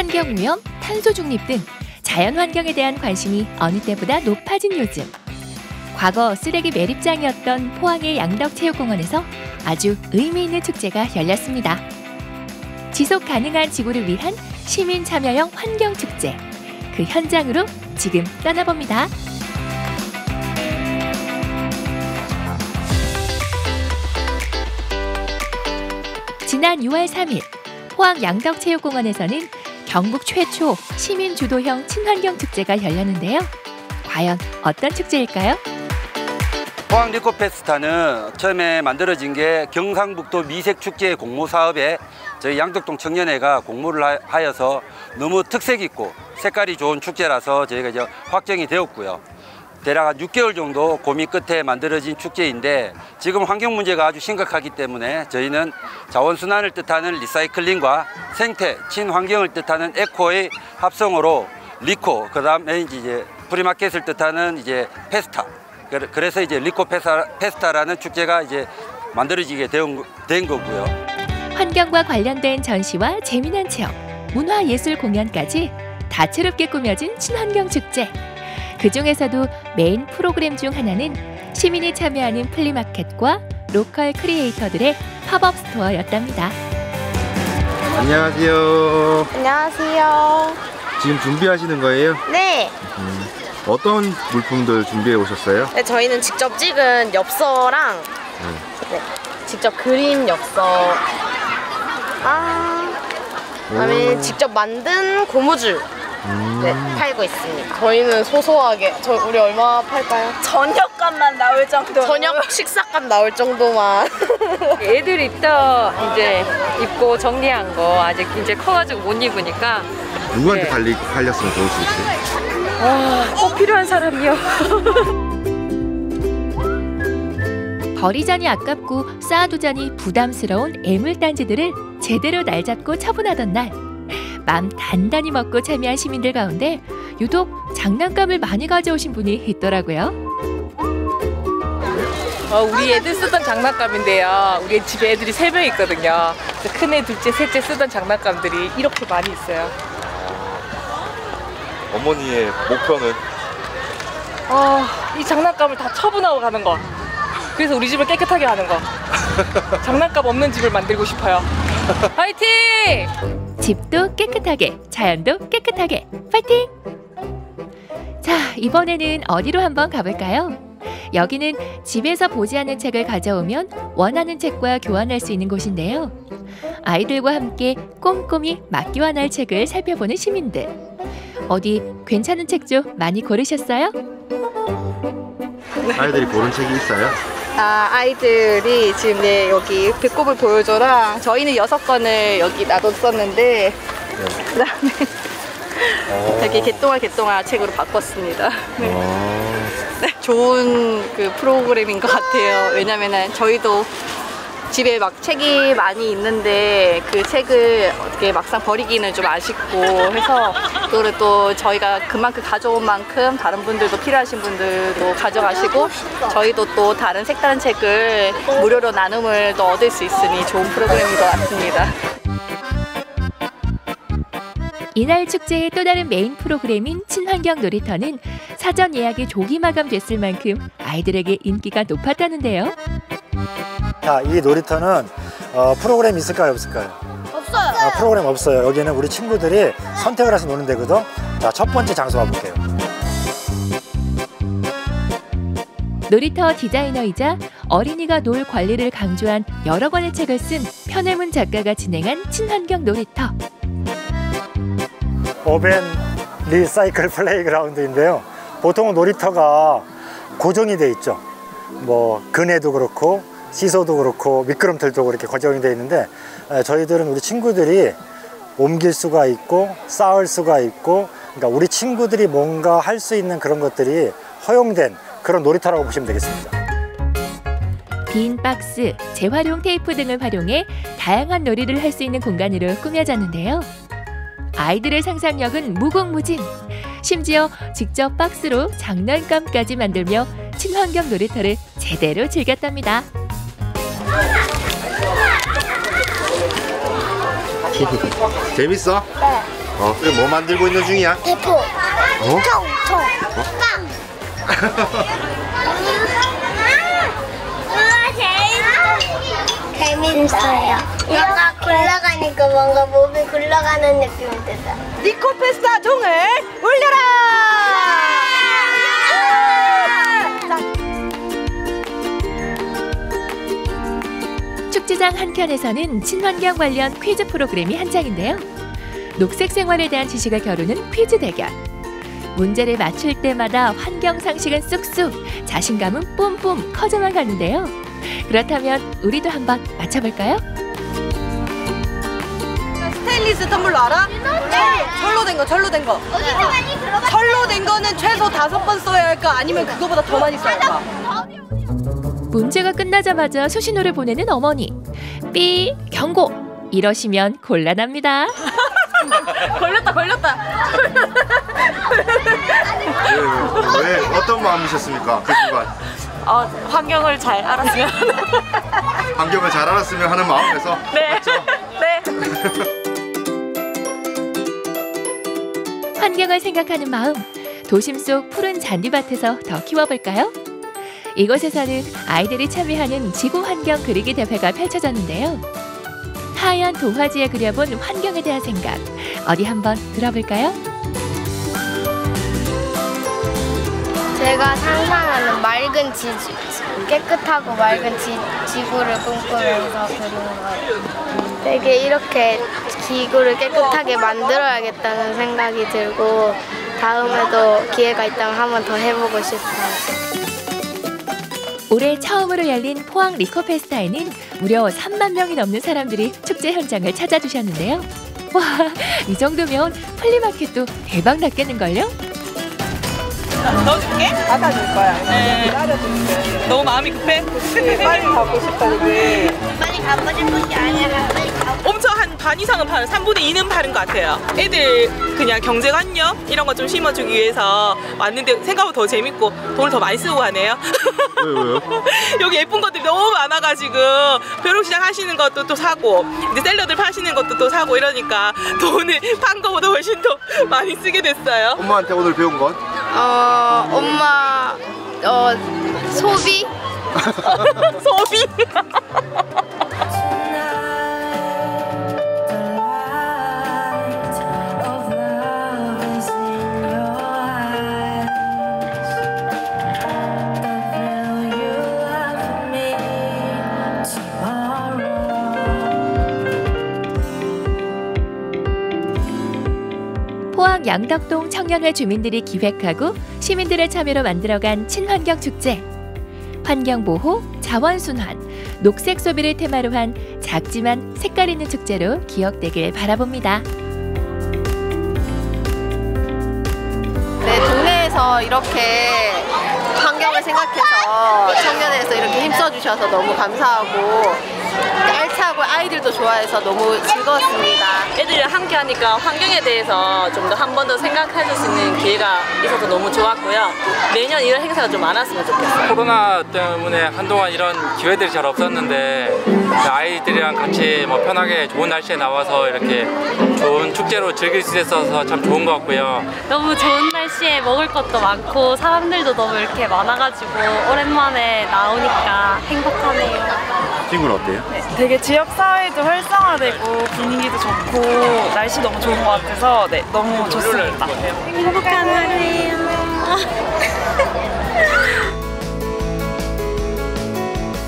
환경오염, 탄소 중립 등 자연환경에 대한 관심이 어느 때보다 높아진 요즘. 과거 쓰레기 매립장이었던 포항의 양덕체육공원에서 아주 의미 있는 축제가 열렸습니다. 지속 가능한 지구를 위한 시민 참여형 환경축제. 그 현장으로 지금 떠나봅니다. 지난 6월 3일 포항 양덕체육공원에서는 경북 최초 시민 주도형 친환경 축제가 열렸는데요. 과연 어떤 축제일까요? 포항 리코페스타는 처음에 만들어진 게 경상북도 미색축제 공모 사업에 저희 양덕동 청년회가 공모를 하여서 너무 특색 있고 색깔이 좋은 축제라서 저희가 이제 확정이 되었고요. 대략 한 6개월 정도 고민 끝에 만들어진 축제인데 지금 환경 문제가 아주 심각하기 때문에 저희는 자원순환을 뜻하는 리사이클링과 생태, 친환경을 뜻하는 에코의 합성어로 리코, 그다음에 이제 프리마켓을 뜻하는 이제 페스타. 그래서 이제 리코 페스타라는 축제가 이제 만들어지게 된 거고요. 환경과 관련된 전시와 재미난 체험, 문화예술 공연까지 다채롭게 꾸며진 친환경 축제. 그중에서도 메인 프로그램 중 하나는 시민이 참여하는 플리마켓과 로컬 크리에이터들의 팝업 스토어였답니다. 안녕하세요. 안녕하세요. 지금 준비하시는 거예요? 네. 어떤 물품들 준비해 오셨어요? 네, 저희는 직접 찍은 엽서랑 네, 직접 그림 엽서, 그다음에 직접 만든 고무줄 네, 팔고 있습니다. 저희는 소소하게, 우리 얼마 팔까요? 저녁값만 나올 정도. 저녁 식사값 나올 정도만. 애들 입고 정리한 거 아직 이제 커가지고 못 입으니까. 누구한테 네. 팔렸으면 좋으실지? 꼭 필요한 사람이요. 버리자니 아깝고 쌓아두자니 부담스러운 애물단지들을 제대로 날 잡고 처분하던 날. 맘 단단히 먹고 참여한 시민들 가운데 유독 장난감을 많이 가져오신 분이 있더라고요. 우리 애들 쓰던 장난감인데요. 우리 집에 애들이 3명 있거든요. 큰애, 둘째, 셋째 쓰던 장난감들이 이렇게 많이 있어요. 어머니의 목표는? 이 장난감을 다 처분하고 가는 거. 그래서 우리 집을 깨끗하게 하는 거. 장난감 없는 집을 만들고 싶어요. 화이팅! 집도 깨끗하게, 자연도 깨끗하게, 파이팅! 자, 이번에는 어디로 한번 가볼까요? 여기는 집에서 보지 않는 책을 가져오면 원하는 책과 교환할 수 있는 곳인데요. 아이들과 함께 꼼꼼히 맞기와 날 책을 살펴보는 시민들. 어디 괜찮은 책 좀 많이 고르셨어요? 아이들이 고른 책이 있어요? 아이들이 지금 여기 배꼽을 보여줘라. 저희는 6권을 여기 놔뒀었는데 그다음에 여기 개똥알 책으로 바꿨습니다. 네, 좋은 그 프로그램인 것 같아요. 왜냐면은 저희도 집에 막 책이 많이 있는데 그 책을 어떻게 막상 버리기는 좀 아쉽고 해서 그거를 또 저희가 그만큼 가져온 만큼 다른 분들도 필요하신 분들도 가져가시고 저희도 또 다른 색다른 책을 무료로 나눔을 또 얻을 수 있으니 좋은 프로그램인 것 같습니다. 이날 축제의 또 다른 메인 프로그램인 친환경 놀이터는 사전 예약이 조기 마감됐을 만큼 아이들에게 인기가 높았다는데요. 자, 이 놀이터는 프로그램 있을까요, 없을까요? 없어요. 프로그램 없어요. 여기는 우리 친구들이 선택을 해서 노는 데거든. 자, 첫 번째 장소 가볼게요. 놀이터 디자이너이자 어린이가 놀 권리를 강조한 여러 권의 책을 쓴 편혜문 작가가 진행한 친환경 놀이터. 오벤 리사이클 플레이그라운드인데요. 보통 놀이터가 고정이 돼 있죠. 뭐 그네도 그렇고 시소도 그렇고 미끄럼틀도 그렇게 고정이 돼 있는데 저희들은 우리 친구들이 옮길 수가 있고 쌓을 수가 있고, 그러니까 우리 친구들이 뭔가 할 수 있는 그런 것들이 허용된 그런 놀이터라고 보시면 되겠습니다. 빈 박스, 재활용 테이프 등을 활용해 다양한 놀이를 할 수 있는 공간으로 꾸며졌는데요. 아이들의 상상력은 무궁무진. 심지어 직접 박스로 장난감까지 만들며 친환경 놀이터를 제대로 즐겼답니다. 재밌어? 네. 그래 뭐 만들고 있는 중이야? 대포. 총. 빵. 재밌어요. 뭔가 굴러가니까 뭔가 몸이 굴러가는 느낌이 들어요. 니코페스타 종을 울려라! 축제장 한켠에서는 친환경 관련 퀴즈 프로그램이 한창인데요. 녹색 생활에 대한 지식을 겨루는 퀴즈 대결. 문제를 맞출 때마다 환경 상식은 쑥쑥, 자신감은 뿜뿜 커져만 가는데요. 그렇다면 우리도 한번 맞춰볼까요? 스테인리스 텀블러 알아? 네. 철로 된 거. 어디서 많이 들어봤어요? 철로 된 거는 최소 5번 써야 할까? 아니면 그거보다 더 많이 써야 할까? 문제가 끝나자마자 수신호를 보내는 어머니. 삐 경고! 이러시면 곤란합니다. 걸렸다. 왜 어떤 마음이셨습니까? 그 순간 환경을 잘 알았으면. 환경을 잘 알았으면 하는 마음에서 네. 맞죠? 네. 환경을 생각하는 마음. 도심 속 푸른 잔디밭에서 더 키워볼까요? 이곳에서는 아이들이 참여하는 지구환경 그리기 대회가 펼쳐졌는데요. 하얀 도화지에 그려본 환경에 대한 생각. 어디 한번 들어볼까요? 제가 상상하는 맑은 깨끗하고 맑은 지구를 꿈꾸면서 그리는 거예요. 되게 이렇게 지구를 깨끗하게 만들어야겠다는 생각이 들고 다음에도 기회가 있다면 한 번 더 해보고 싶어요. 올해 처음으로 열린 포항 리코페스타에는 무려 3만 명이 넘는 사람들이 축제 현장을 찾아주셨는데요. 와, 이 정도면 플리마켓도 대박 났겠는걸요? 넣어줄게. 받아줄 거야. 네. 기다려줄게. 너무 마음이 급해. 빨리 가고 싶어 이게. 빨리 가버릴 것이 아니라 빨리 가고 엄청 한 반 이상은 파는 3분의 2는 파는 것 같아요. 애들 그냥 경제관념 이런 거 좀 심어주기 위해서 왔는데 생각보다 더 재밌고 돈을 더 많이 쓰고 가네요. 왜요? 여기 예쁜 것들이 너무 많아가지고 벼룩시장 하시는 것도 또 사고 이제 샐러드 파시는 것도 또 사고 이러니까 돈을 판 거보다 훨씬 더 많이 쓰게 됐어요. 엄마한테 오늘 배운 건? 엄마 소비? 소비. 포항 양덕동 청년회 주민들이 기획하고 시민들의 참여로 만들어간 친환경 축제. 환경보호, 자원순환, 녹색 소비를 테마로 한 작지만 색깔 있는 축제로 기억되길 바라봅니다. 네, 동네에서 이렇게 환경을 생각해서 청년회에서 이렇게 힘써주셔서 너무 감사하고 알차고 아이들도 좋아해서 너무 즐거웠습니다. 애들이 함께 하니까 환경에 대해서 좀 더 한 번 더 생각해줄 수 있는 기회가 있어서 너무 좋았고요. 매년 이런 행사가 좀 많았으면 좋겠어요. 코로나 때문에 한동안 이런 기회들이 잘 없었는데 아이들이랑 같이 뭐 편하게 좋은 날씨에 나와서 이렇게 좋은 축제로 즐길 수 있어서 참 좋은 것 같고요. 너무 좋은 날씨에 먹을 것도 많고 사람들도 너무 이렇게 많아가지고 오랜만에 나오니까 행복하네요. 친구는 어때요? 되게 지역사회도 활성화되고 분위기도 좋고 날씨 너무 좋은 것 같아서 네, 너무 좋습니다. 행복한 하루예요.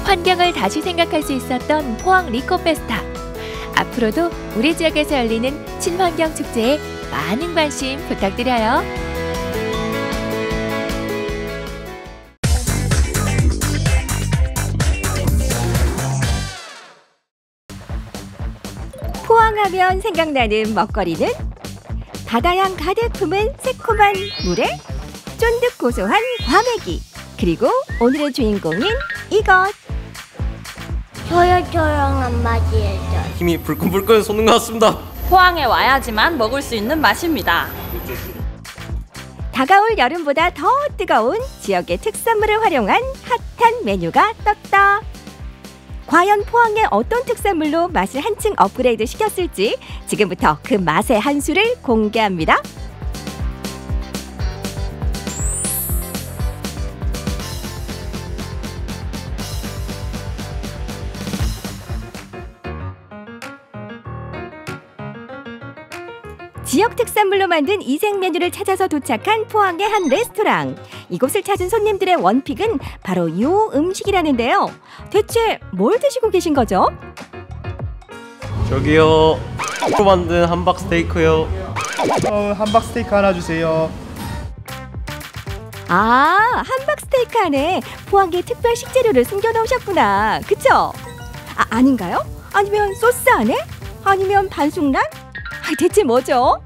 환경을 다시 생각할 수 있었던 포항 리코페스타. 앞으로도 우리 지역에서 열리는 친환경 축제에 많은 관심 부탁드려요. 포항하면 생각나는 먹거리는 바다향 가득 품은 새콤한 물에 쫀득 고소한 과메기, 그리고 오늘의 주인공인 이것. 조용조용한 맛이에요. 힘이 불끈불끈 솟는 것 같습니다. 포항에 와야지만 먹을 수 있는 맛입니다. 다가올 여름보다 더 뜨거운 지역의 특산물을 활용한 핫한 메뉴가 떴다. 과연 포항의 어떤 특산물로 맛을 한층 업그레이드 시켰을지 지금부터 그 맛의 한 수를 공개합니다. 지역 특산물로 만든 이색 메뉴를 찾아서 도착한 포항의 한 레스토랑. 이곳을 찾은 손님들의 원픽은 바로 이 음식이라는데요. 대체 뭘 드시고 계신 거죠? 저기요, 로 만든 함박 스테이크요. 함박 스테이크 하나 주세요. 아, 함박 스테이크 안에 포항의 특별 식재료를 숨겨놓으셨구나. 그쵸? 아닌가요? 아니면 소스 안에? 아니면 반숙란? 대체 뭐죠?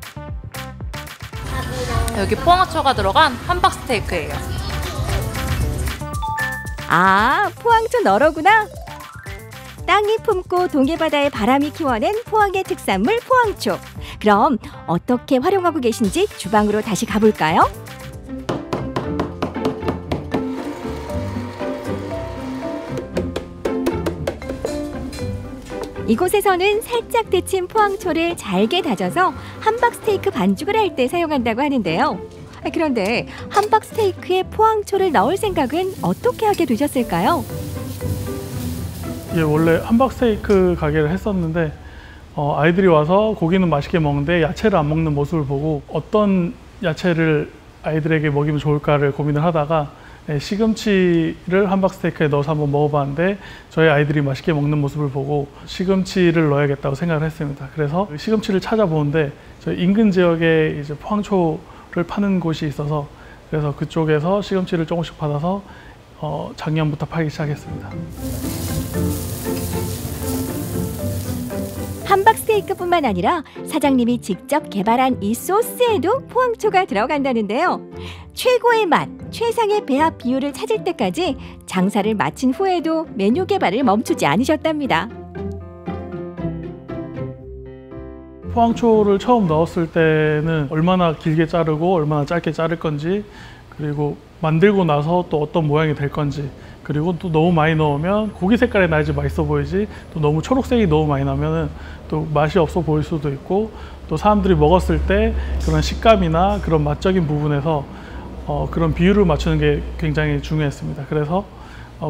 여기 포항초가 들어간 함박 스테이크예요. 아, 포항초 너러구나. 땅이 품고 동해바다의 바람이 키워낸 포항의 특산물 포항초. 그럼 어떻게 활용하고 계신지 주방으로 다시 가볼까요? 이곳에서는 살짝 데친 포항초를 잘게 다져서 함박 스테이크 반죽을 할 때 사용한다고 하는데요. 그런데 함박 스테이크에 포항초를 넣을 생각은 어떻게 하게 되셨을까요? 예, 원래 함박 스테이크 가게를 했었는데 아이들이 와서 고기는 맛있게 먹는데 야채를 안 먹는 모습을 보고 어떤 야채를 아이들에게 먹이면 좋을까를 고민을 하다가 시금치를 함박 스테이크에 넣어서 한번 먹어봤는데 저희 아이들이 맛있게 먹는 모습을 보고 시금치를 넣어야겠다고 생각을 했습니다. 그래서 시금치를 찾아보는데 저희 인근 지역에 이제 포항초를 파는 곳이 있어서 그래서 그쪽에서 시금치를 조금씩 받아서 작년부터 팔기 시작했습니다. 함박 스테이크뿐만 아니라 사장님이 직접 개발한 이 소스에도 포항초가 들어간다는데요. 최고의 맛, 최상의 배합 비율을 찾을 때까지 장사를 마친 후에도 메뉴 개발을 멈추지 않으셨답니다. 포항초를 처음 넣었을 때는 얼마나 길게 자르고 얼마나 짧게 자를 건지, 그리고 만들고 나서 또 어떤 모양이 될 건지, 그리고 또 너무 많이 넣으면 고기 색깔이 나야지 맛있어 보이지, 또 너무 초록색이 너무 많이 나면은 또 맛이 없어 보일 수도 있고, 또 사람들이 먹었을 때 그런 식감이나 그런 맛적인 부분에서 그런 비율을 맞추는 게 굉장히 중요했습니다. 그래서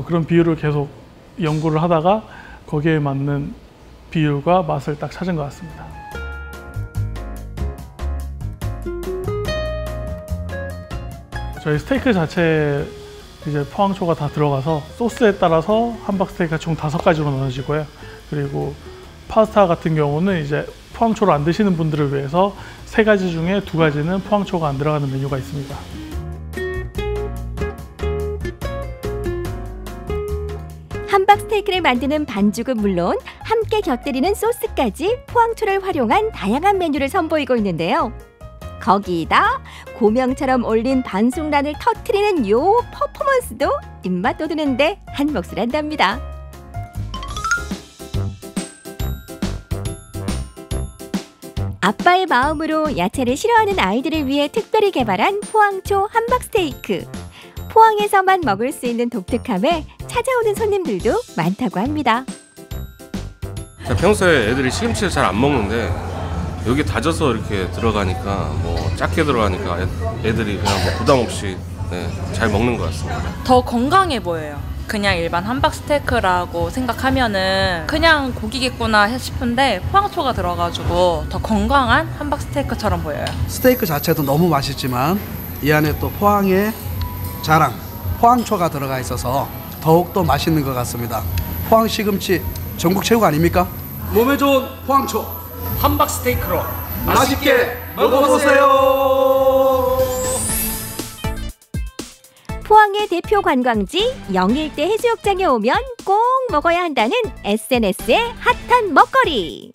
그런 비율을 계속 연구를 하다가 거기에 맞는 비율과 맛을 딱 찾은 것 같습니다. 저희 스테이크 자체에 이제 포항초가 다 들어가서 소스에 따라서 함박 스테이크가 총 5가지로 나눠지고요. 그리고 파스타 같은 경우는 이제 포항초를 안 드시는 분들을 위해서 3가지 중에 2가지는 포항초가 안 들어가는 메뉴가 있습니다. 함박 스테이크를 만드는 반죽은 물론 함께 곁들이는 소스까지 포항초를 활용한 다양한 메뉴를 선보이고 있는데요. 거기다 고명처럼 올린 반숙란을 터트리는 요 퍼포먼스도 입맛 돋우는데 한 몫을 한답니다. 아빠의 마음으로 야채를 싫어하는 아이들을 위해 특별히 개발한 포항초 함박 스테이크. 포항에서만 먹을 수 있는 독특함에 찾아오는 손님들도 많다고 합니다. 평소에 애들이 시금치를 잘 안 먹는데 여기 다져서 이렇게 들어가니까 뭐 작게 들어가니까 애들이 그냥 뭐 부담 없이 잘 먹는 것 같습니다. 더 건강해 보여요. 그냥 일반 함박 스테이크라고 생각하면은 그냥 고기겠구나 싶은데 포항초가 들어가지고 더 건강한 함박 스테이크처럼 보여요. 스테이크 자체도 너무 맛있지만 이 안에 또 포항의 자랑, 포항초가 들어가 있어서 더욱더 맛있는 것 같습니다. 포항 시금치 전국 최고 아닙니까? 몸에 좋은 포항초 함박 스테이크로 맛있게 먹어보세요. 포항의 대표 관광지 영일대 해수욕장에 오면 꼭 먹어야 한다는 SNS의 핫한 먹거리.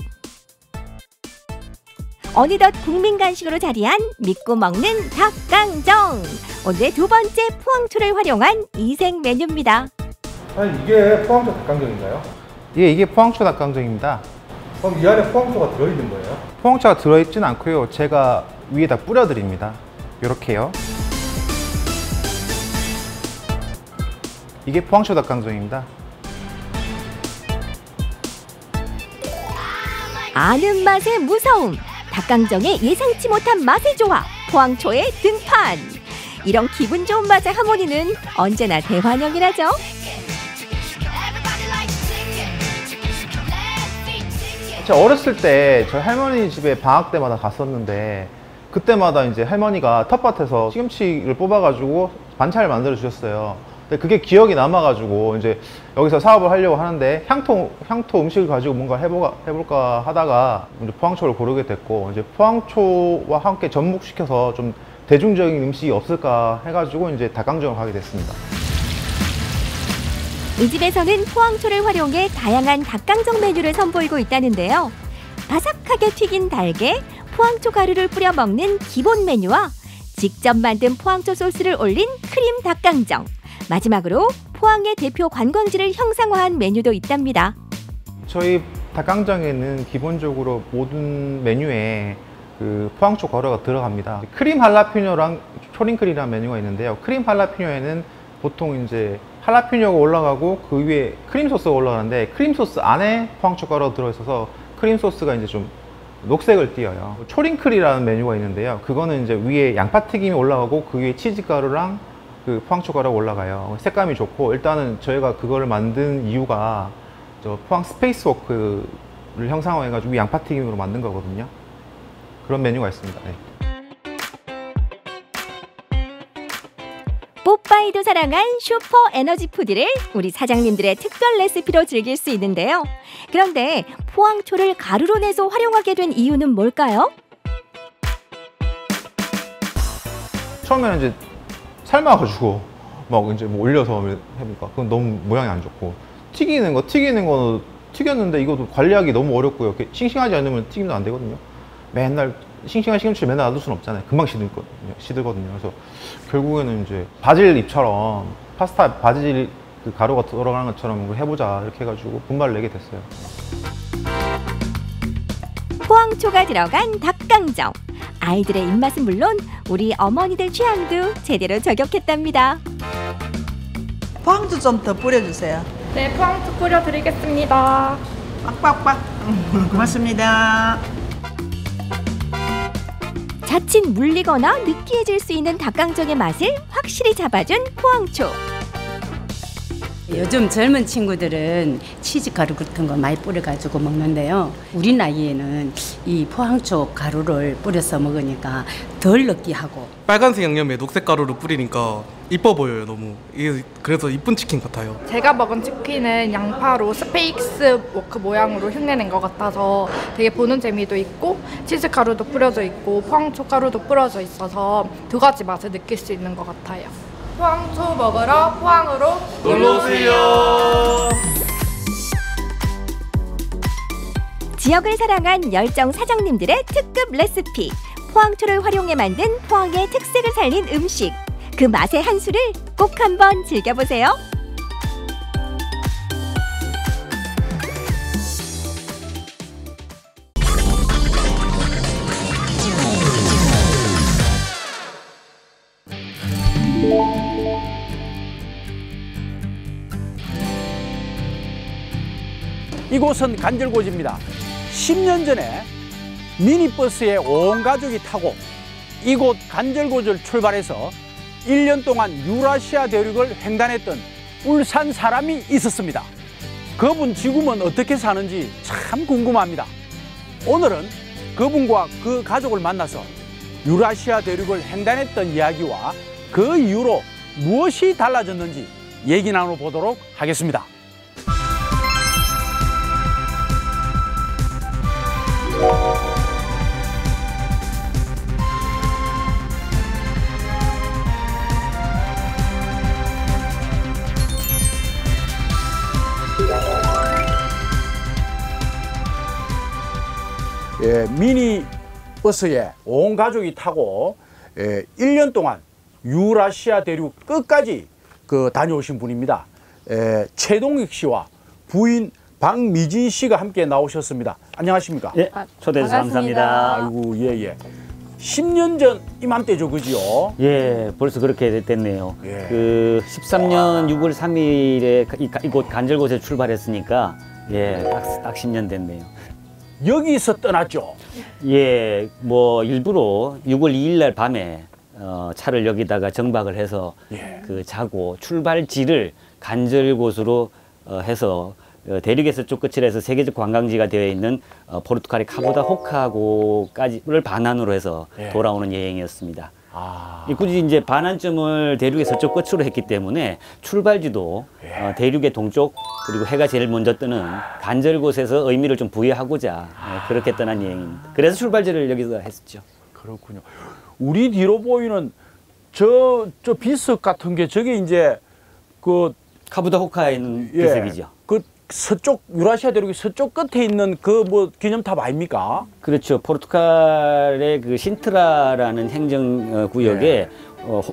어느덧 국민 간식으로 자리한 믿고 먹는 닭강정. 오늘의 2번째 포항초를 활용한 이색 메뉴입니다. 아니, 이게 포항초 닭강정인가요? 예, 이게 포항초 닭강정입니다. 그럼 이 안에 포항초가 들어있는 거예요? 포항초가 들어있진 않고요. 제가 위에다 뿌려드립니다. 이렇게요. 이게 포항초 닭강정입니다. 아는 맛의 무서움, 닭강정의 예상치 못한 맛의 조화, 포항초의 등판. 이런 기분 좋은 맛의 하모니는 언제나 대환영이라죠. 제가 어렸을 때 저희 할머니 집에 방학 때마다 갔었는데 그때마다 이제 할머니가 텃밭에서 시금치를 뽑아가지고 반찬을 만들어 주셨어요. 근데 그게 기억이 남아가지고 이제 여기서 사업을 하려고 하는데 향토 음식을 가지고 뭔가 해볼까 하다가 이제 포항초를 고르게 됐고, 이제 포항초와 함께 접목시켜서 좀 대중적인 음식이 없을까 해가지고 이제 닭강정을 하게 됐습니다. 이 집에서는 포항초를 활용해 다양한 닭강정 메뉴를 선보이고 있다는데요. 바삭하게 튀긴 닭에 포항초 가루를 뿌려 먹는 기본 메뉴와 직접 만든 포항초 소스를 올린 크림 닭강정, 마지막으로 포항의 대표 관광지를 형상화한 메뉴도 있답니다. 저희 닭강정에는 기본적으로 모든 메뉴에 그 포항초 가루가 들어갑니다. 크림 할라피뇨랑 초링클이라는 메뉴가 있는데요. 크림 할라피뇨에는 보통 이제 할라피뇨가 올라가고 그 위에 크림 소스가 올라가는데 크림 소스 안에 포항초 가루가 들어있어서 크림 소스가 이제 좀 녹색을 띄어요. 초링클이라는 메뉴가 있는데요. 그거는 이제 위에 양파튀김이 올라가고 그 위에 치즈가루랑 그 포항초 가루가 올라가요. 색감이 좋고, 일단은 저희가 그거를 만든 이유가 저 포항 스페이스워크를 형상화해가지고 양파튀김으로 만든 거거든요. 그런 메뉴가 있습니다. 네. 뽀빠이도 사랑한 슈퍼 에너지 푸드를 우리 사장님들의 특별 레시피로 즐길 수 있는데요. 그런데 포항초를 가루로 내서 활용하게 된 이유는 뭘까요? 처음에는 이제 삶아가지고 막 이제 뭐 올려서 해볼까, 그건 너무 모양이 안 좋고, 튀기는 거 튀겼는데 이것도 관리하기 너무 어렵고요. 싱싱하지 않으면 튀김도 안 되거든요. 맨날 싱싱한 시금치를 맨날 놔둘 수는 없잖아요. 금방 시들거든요. 그래서 결국에는 이제 바질 잎처럼 파스타 바질 그 가루가 들어가는 것처럼 해보자 이렇게 해가지고 분발을 내게 됐어요. 포항초가 들어간 닭강정. 아이들의 입맛은 물론 우리 어머니들 취향도 제대로 저격했답니다. 포항초 좀 더 뿌려주세요. 네, 포항초 뿌려드리겠습니다. 빡빡빡. 고맙습니다. 자칫 물리거나 느끼해질 수 있는 닭강정의 맛을 확실히 잡아준 포항초. 요즘 젊은 친구들은 치즈가루 같은 거 많이 뿌려가지고 먹는데요. 우리 나이에는 이 포항초 가루를 뿌려서 먹으니까 덜 느끼하고. 빨간색 양념에 녹색 가루를 뿌리니까 이뻐 보여요, 너무. 이게 그래서 이쁜 치킨 같아요. 제가 먹은 치킨은 양파로 스페이스 워크 모양으로 흉내낸 것 같아서 되게 보는 재미도 있고, 치즈가루도 뿌려져 있고 포항초 가루도 뿌려져 있어서 두 가지 맛을 느낄 수 있는 것 같아요. 포항초 먹으러 포항으로 놀러오세요. 지역을 사랑한 열정 사장님들의 특급 레시피. 포항초를 활용해 만든 포항의 특색을 살린 음식. 그 맛의 한 수를 꼭 한번 즐겨보세요. 이곳은 간절곶입니다. 10년 전에 미니버스에 온 가족이 타고 이곳 간절곶을 출발해서 1년 동안 유라시아 대륙을 횡단했던 울산 사람이 있었습니다. 그분 지금은 어떻게 사는지 참 궁금합니다. 오늘은 그분과 그 가족을 만나서 유라시아 대륙을 횡단했던 이야기와 그 이후로 무엇이 달라졌는지 얘기 나눠보도록 하겠습니다. 미니 버스에 온 가족이 타고 1년 동안 유라시아 대륙 끝까지 다녀오신 분입니다. 최동익 씨와 부인 박미진 씨가 함께 나오셨습니다. 안녕하십니까? 예, 초대해 주셔서 감사합니다. 아이고, 예. 10년 전 이맘때죠, 그죠? 예, 벌써 그렇게 됐네요. 예. 그 13년 6월 3일에 이곳 간절곶에 출발했으니까 예, 딱 10년 됐네요. 여기서 떠났죠? 예, 뭐 일부러 6월 2일 날 밤에 차를 여기다가 정박을 해서 그 자고 출발지를 간절곶으로 해서 대륙에서 쪽 끝을 해서 세계적 관광지가 되어 있는 포르투갈의 카보다 호카고까지를 반환으로 해서 돌아오는 여행이었습니다. 굳이 이제 반환점을 대륙의 서쪽 끝으로 했기 때문에 출발지도 대륙의 동쪽 그리고 해가 제일 먼저 뜨는 간절곶에서 의미를 좀 부여하고자 그렇게 떠난 여행입니다. 그래서 출발지를 여기서 했었죠. 그렇군요. 우리 뒤로 보이는 저 비석 같은 게 저게 이제 그 카보다 호카에 있는 비석이죠. 그 서쪽 유라시아 대륙의 서쪽 끝에 있는 그 뭐 기념탑 아닙니까? 그렇죠. 포르투갈의 그 신트라라는 행정 구역에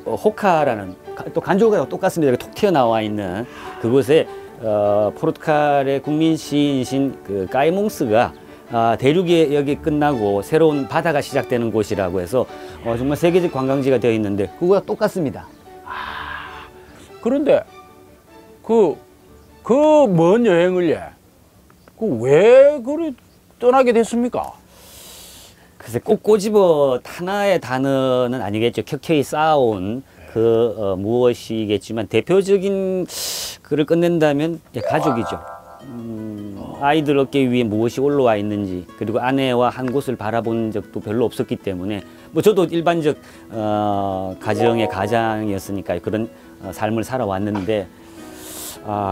호카라는 또 간조가 똑같습니다. 톡 튀어나와 있는 그곳에 포르투갈의 국민 시인이신 그 까이몽스가 대륙이 여기 끝나고 새로운 바다가 시작되는 곳이라고 해서 정말 세계적 관광지가 되어 있는데 그거와 똑같습니다. 그런데 그 먼 여행을 왜 그리 떠나게 됐습니까? 글쎄 꼭 꼬집어 하나의 단어는 아니겠죠. 켜켜이 쌓아온 그 무엇이겠지만 대표적인 글을 끝낸다면 가족이죠. 아이들 어깨 위에 무엇이 올라와 있는지 그리고 아내와 한 곳을 바라본 적도 별로 없었기 때문에 뭐 저도 일반적 가정의 가장이었으니까 그런 삶을 살아왔는데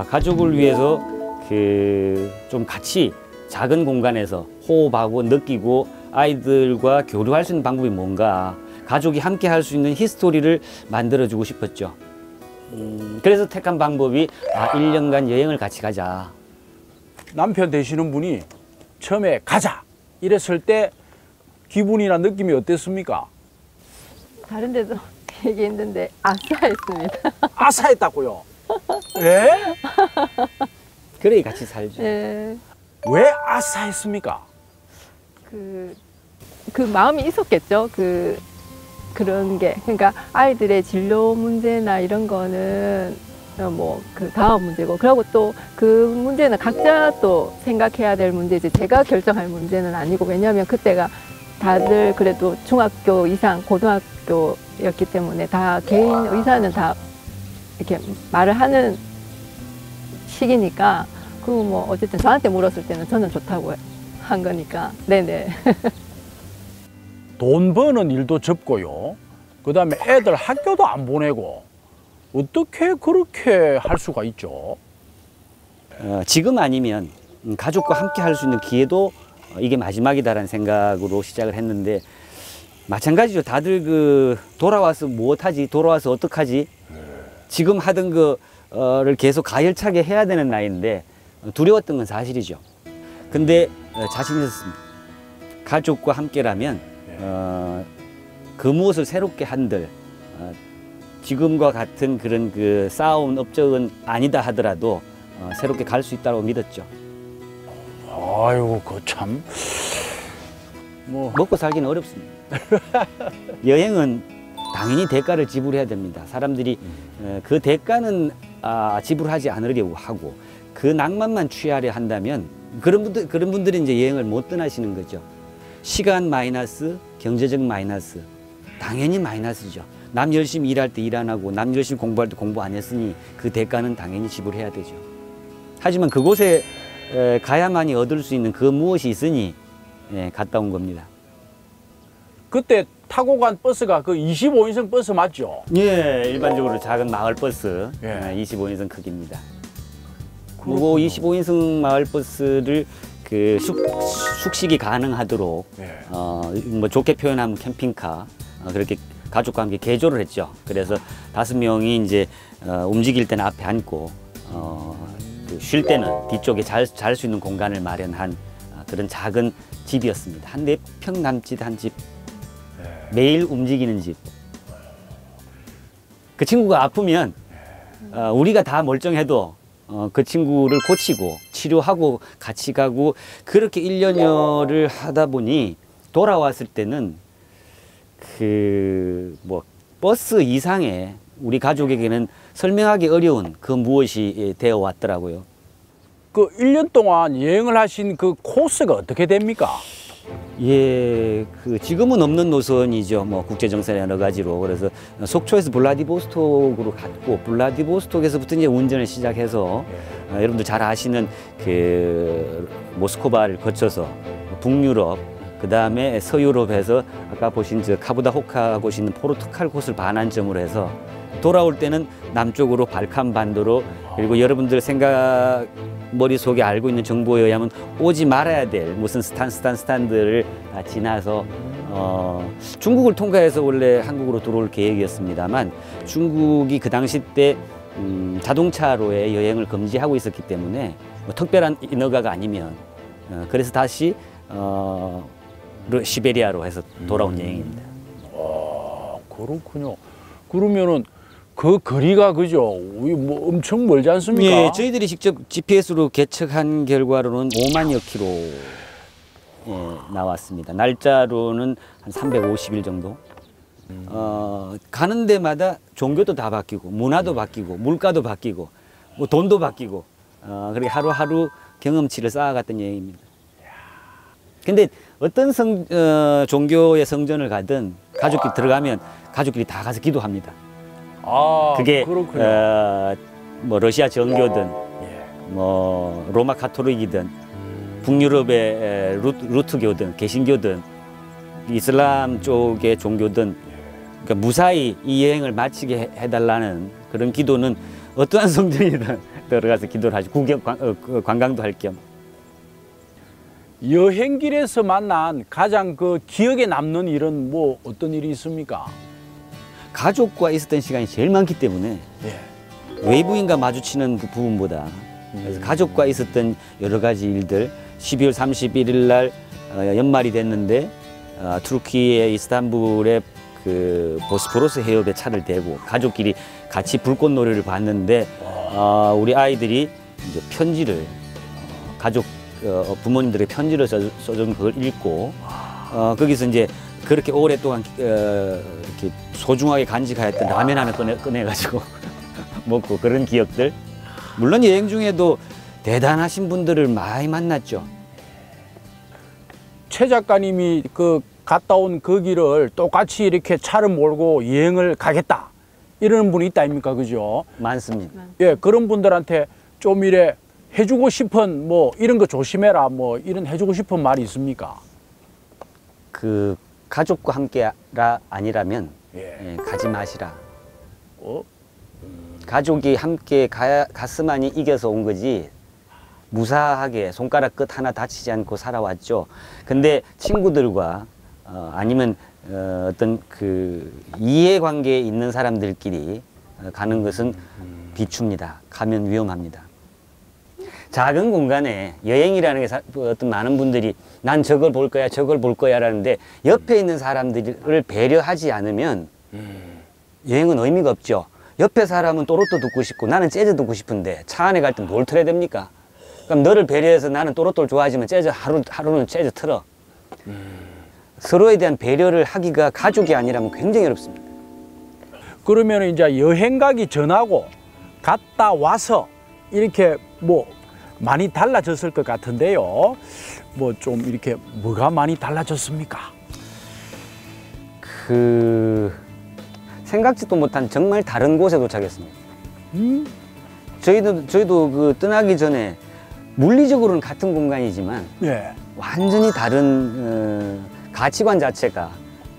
가족을 위해서 좀 같이 작은 공간에서 호흡하고 느끼고 아이들과 교류할 수 있는 방법이 뭔가 가족이 함께 할 수 있는 히스토리를 만들어주고 싶었죠. 그래서 택한 방법이 1년간 여행을 같이 가자. 남편 되시는 분이 처음에 가자 이랬을 때 기분이나 느낌이 어땠습니까? 다른 데도 얘기했는데 아싸했습니다. 아싸했다고요? 왜? 그래 같이 살죠. 네. 왜 아싸했습니까? 그 마음이 있었겠죠. 그런 게 그러니까 아이들의 진로 문제나 이런 거는 뭐 그 다음 문제고 그리고 또 그 문제는 각자 또 생각해야 될 문제지 제가 결정할 문제는 아니고 왜냐하면 그때가 다들 그래도 중학교 이상 고등학교였기 때문에 다 개인 의사는 다 이렇게 말을 하는 시기니까 그리고 뭐 어쨌든 저한테 물었을 때는 저는 좋다고 한 거니까 네네. 돈 버는 일도 접고요. 그 다음에 애들 학교도 안 보내고 어떻게 그렇게 할 수가 있죠? 지금 아니면 가족과 함께 할 수 있는 기회도 이게 마지막이다라는 생각으로 시작을 했는데 마찬가지죠. 다들 돌아와서 무엇하지? 돌아와서 어떡하지? 지금 하던 거를 계속 가열차게 해야 되는 나이인데 두려웠던 건 사실이죠. 근데 자신 있었습니다. 가족과 함께라면 그 무엇을 새롭게 한들 지금과 같은 그런 쌓아온 업적은 아니다 하더라도 새롭게 갈 수 있다고 믿었죠. 아이고 참 먹고 살기는 어렵습니다. 여행은 당연히 대가를 지불해야 됩니다. 사람들이 그 대가는 지불하지 않으려고 하고 그 낭만만 취하려 한다면 그런 분들이 이제 여행을 못 떠나시는 거죠. 시간 마이너스, 경제적 마이너스, 당연히 마이너스죠. 남 열심히 일할 때 일 안 하고 남 열심히 공부할 때 공부 안 했으니 그 대가는 당연히 지불해야 되죠. 하지만 그곳에 가야만이 얻을 수 있는 그 무엇이 있으니 갔다 온 겁니다. 그때 타고 간 버스가 그 25인승 버스 맞죠? 예, 일반적으로 작은 마을 버스 25인승 크기입니다. 그리고 25인승 마을 버스를 숙식이 가능하도록 뭐 좋게 표현하면 캠핑카 그렇게 가족과 함께 개조를 했죠. 그래서 5명이 이제 움직일 때는 앞에 앉고 쉴 때는 뒤쪽에 잘 수 있는 공간을 마련한 그런 작은 집이었습니다. 한 4평 남짓 한 집. 매일 움직이는 집. 그 친구가 아프면 우리가 다 멀쩡해도 그 친구를 고치고 치료하고 같이 가고 그렇게 1년여를 하다 보니 돌아왔을 때는 뭐 버스 이상의 우리 가족에게는 설명하기 어려운 그 무엇이 되어 왔더라고요. 그 1년 동안 여행을 하신 그 코스가 어떻게 됩니까? 예, 그 지금은 없는 노선이죠. 뭐 국제정세 여러 가지로. 그래서 속초에서 블라디보스톡으로 갔고, 블라디보스톡에서부터 이제 운전을 시작해서 여러분들 잘 아시는 그 모스크바를 거쳐서 북유럽, 그 다음에 서유럽에서 아까 보신 저 카보다호카 곳이 있는 포르투갈 곳을 반환점으로 해서 돌아올 때는 남쪽으로 발칸 반도로, 그리고 여러분들 생각 머릿속에 알고 있는 정보에 의하면 오지 말아야 될 무슨 스탄들을 다 지나서 중국을 통과해서 원래 한국으로 들어올 계획이었습니다만, 중국이 그 당시 때 자동차로의 여행을 금지하고 있었기 때문에 뭐 특별한 인허가가 아니면 그래서 다시 시베리아로 해서 돌아온 여행입니다. 그렇군요. 그러면은 그 거리가 그죠? 뭐 엄청 멀지 않습니까? 예, 저희들이 직접 GPS로 계측한 결과로는 5만여 킬로 나왔습니다. 날짜로는 한 350일 정도. 가는 데마다 종교도 다 바뀌고, 문화도 바뀌고, 물가도 바뀌고, 뭐 돈도 바뀌고, 그렇게 하루하루 경험치를 쌓아갔던 여행입니다. 근데 어떤 종교의 성전을 가든 가족끼리 들어가면 가족끼리 다 가서 기도합니다. 그게 뭐 러시아 정교든 뭐 로마 카톨릭이든 북유럽의 루트교든 개신교든 이슬람 쪽의 종교든, 그러니까 무사히 이 여행을 마치게 해달라는 그런 기도는 어떠한 성전이든 들어가서 기도를 하죠. 관광도 할 겸. 여행길에서 만난 가장 그 기억에 남는 일은 뭐 어떤 일이 있습니까? 가족과 있었던 시간이 제일 많기 때문에 외부인과 마주치는 그 부분보다 그래서 가족과 있었던 여러 가지 일들, 12월 31일 날 연말이 됐는데 투르키의 이스탄불의 그 보스포러스 해협에 차를 대고 가족끼리 같이 불꽃놀이를 봤는데 우리 아이들이 이제 편지를 가족 부모님들의 편지를 써준 그걸 읽고 거기서 이제 그렇게 오랫동안 이렇게 소중하게 간직하였던 라면 하나 꺼내가지고 먹고 그런 기억들. 물론 여행 중에도 대단하신 분들을 많이 만났죠. 최 작가님이 그 갔다 온 그 길을 똑같이 이렇게 차를 몰고 여행을 가겠다 이러는 분이 있다 아닙니까, 그죠? 많습니다. 예, 그런 분들한테 좀 이래 해주고 싶은 뭐 이런 거 조심해라 뭐 이런 해주고 싶은 말이 있습니까? 그 가족과 함께라 아니라면 가지 마시라. 가족이 함께 갔으만이 이겨서 온 거지 무사하게 손가락 끝 하나 다치지 않고 살아왔죠. 근데 친구들과 아니면 어떤 그 이해관계에 있는 사람들끼리 가는 것은 비춥니다. 가면 위험합니다. 작은 공간에 여행이라는 게 어떤 많은 분들이 난 저걸 볼 거야 저걸 볼 거야 라는데 옆에 있는 사람들을 배려하지 않으면 여행은 의미가 없죠. 옆에 사람은 또로또 듣고 싶고 나는 재즈 듣고 싶은데 차 안에 갈 땐 뭘 틀어야 됩니까? 그럼 너를 배려해서 나는 또로또를 좋아하지만 재즈 하루는 재즈 틀어. 서로에 대한 배려를 하기가 가족이 아니라면 굉장히 어렵습니다. 그러면 이제 여행 가기 전하고 갔다 와서 이렇게 뭐 많이 달라졌을 것 같은데요. 뭐 좀 이렇게 뭐가 많이 달라졌습니까? 생각지도 못한 정말 다른 곳에 도착했습니다. 저희도 그 떠나기 전에 물리적으로는 같은 공간이지만 완전히 다른 가치관 자체가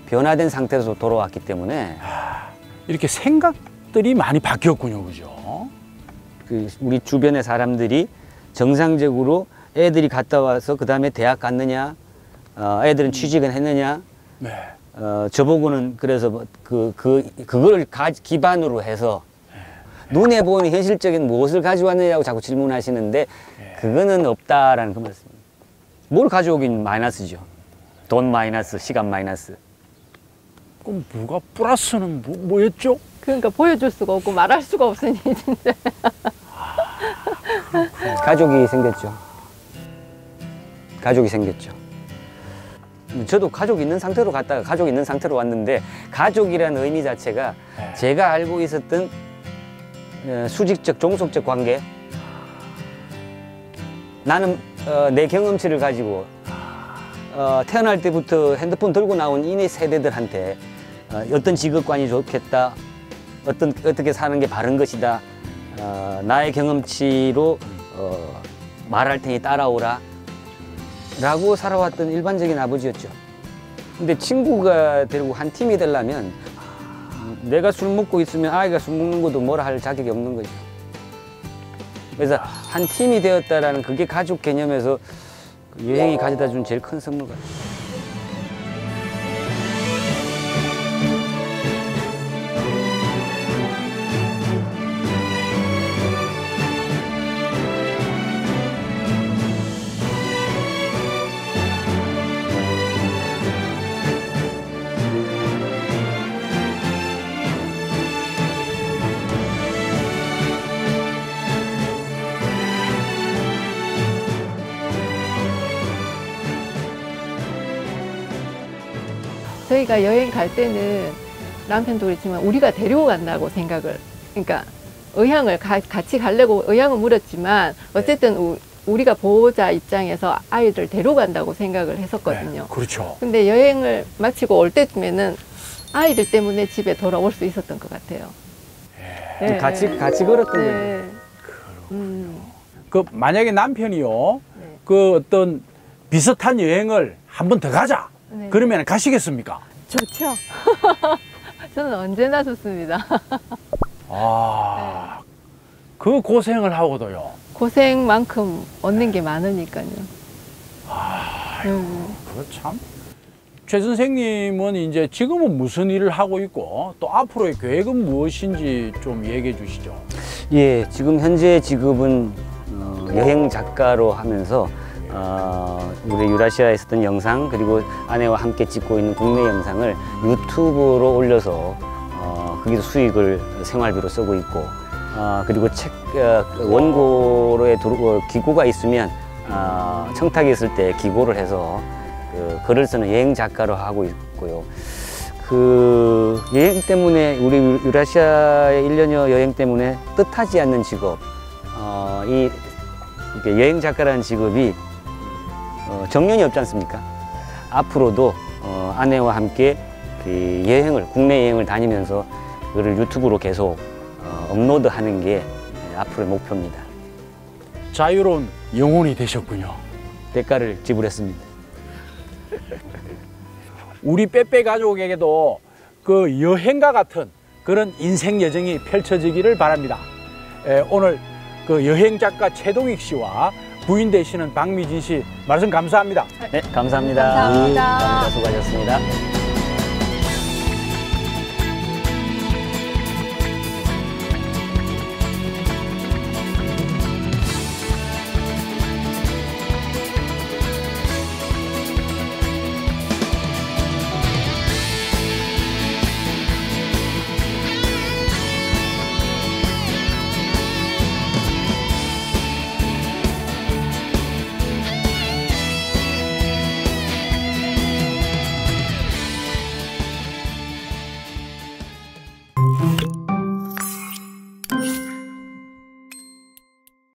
변화된 상태에서 돌아왔기 때문에 이렇게 생각들이 많이 바뀌었군요, 그죠? 우리 주변의 사람들이 정상적으로 애들이 갔다 와서 그 다음에 대학 갔느냐, 애들은 취직은 했느냐, 저보고는 그래서 그걸 기반으로 해서 눈에 보이는 현실적인 무엇을 가져왔느냐고 자꾸 질문하시는데 그거는 없다라는 그 말씀입니다. 뭘 가져오긴 마이너스죠. 돈 마이너스, 시간 마이너스. 그럼 뭐가 플러스는 뭐였죠? 그러니까 보여줄 수가 없고 말할 수가 없으니 진짜. 가족이 생겼죠. 가족이 생겼죠. 저도 가족 있는 상태로 갔다가 가족 있는 상태로 왔는데 가족이라는 의미 자체가 제가 알고 있었던 수직적, 종속적 관계 나는 내 경험치를 가지고 태어날 때부터 핸드폰 들고 나온 이내 세대들한테 어떤 직업관이 좋겠다, 어떻게 사는 게 바른 것이다, 나의 경험치로 말할 테니 따라오라 라고 살아왔던 일반적인 아버지였죠. 근데 친구가 되고 한 팀이 되려면 내가 술 먹고 있으면 아이가 술 먹는 것도 뭐라 할 자격이 없는 거죠. 그래서 한 팀이 되었다라는 그게 가족 개념에서 여행이 가져다 준 제일 큰 선물 같아요. 저희가 여행 갈 때는 남편도 그렇지만 우리가 데리고 간다고 생각을, 그러니까 의향을 같이 가려고 의향을 물었지만 어쨌든 우리가 보호자 입장에서 아이를 데려간다고 생각을 했었거든요. 네, 그렇죠. 근데 여행을 마치고 올 때쯤에는 아이들 때문에 집에 돌아올 수 있었던 것 같아요. 네. 같이 걸었던 거예요. 그 만약에 남편이요, 그 어떤 비슷한 여행을 한 번 더 가자. 네. 그러면 가시겠습니까? 좋죠. 저는 언제나 좋습니다. 아, 그 고생을 하고도요. 고생만큼 얻는 게 많으니까요. 그거 참. 최 선생님은 이제 지금은 무슨 일을 하고 있고 또 앞으로의 계획은 무엇인지 좀 얘기해 주시죠. 예, 지금 현재 직업은 여행 작가로 하면서 우리 유라시아에 있었던 영상 그리고 아내와 함께 찍고 있는 국내 영상을 유튜브로 올려서 거기서 수익을 생활비로 쓰고 있고 그리고 책 원고로의 기고가 있으면 청탁이 있을 때 기고를 해서 그 글을 쓰는 여행 작가로 하고 있고요. 그 여행 때문에 우리 유라시아의 1년여 여행 때문에 뜻하지 않는 직업 이렇게 여행 작가라는 직업이 정년이 없지 않습니까? 앞으로도 아내와 함께 그 국내 여행을 다니면서 그를 유튜브로 계속 업로드하는 게 앞으로의 목표입니다. 자유로운 영혼이 되셨군요. 대가를 지불했습니다. 우리 빼빼 가족에게도 그 여행과 같은 그런 인생 여정이 펼쳐지기를 바랍니다. 오늘 그 여행 작가 최동익 씨와 부인 되시는 박미진 씨 말씀 감사합니다. 네, 감사합니다. 감사합니다. 수고하셨습니다.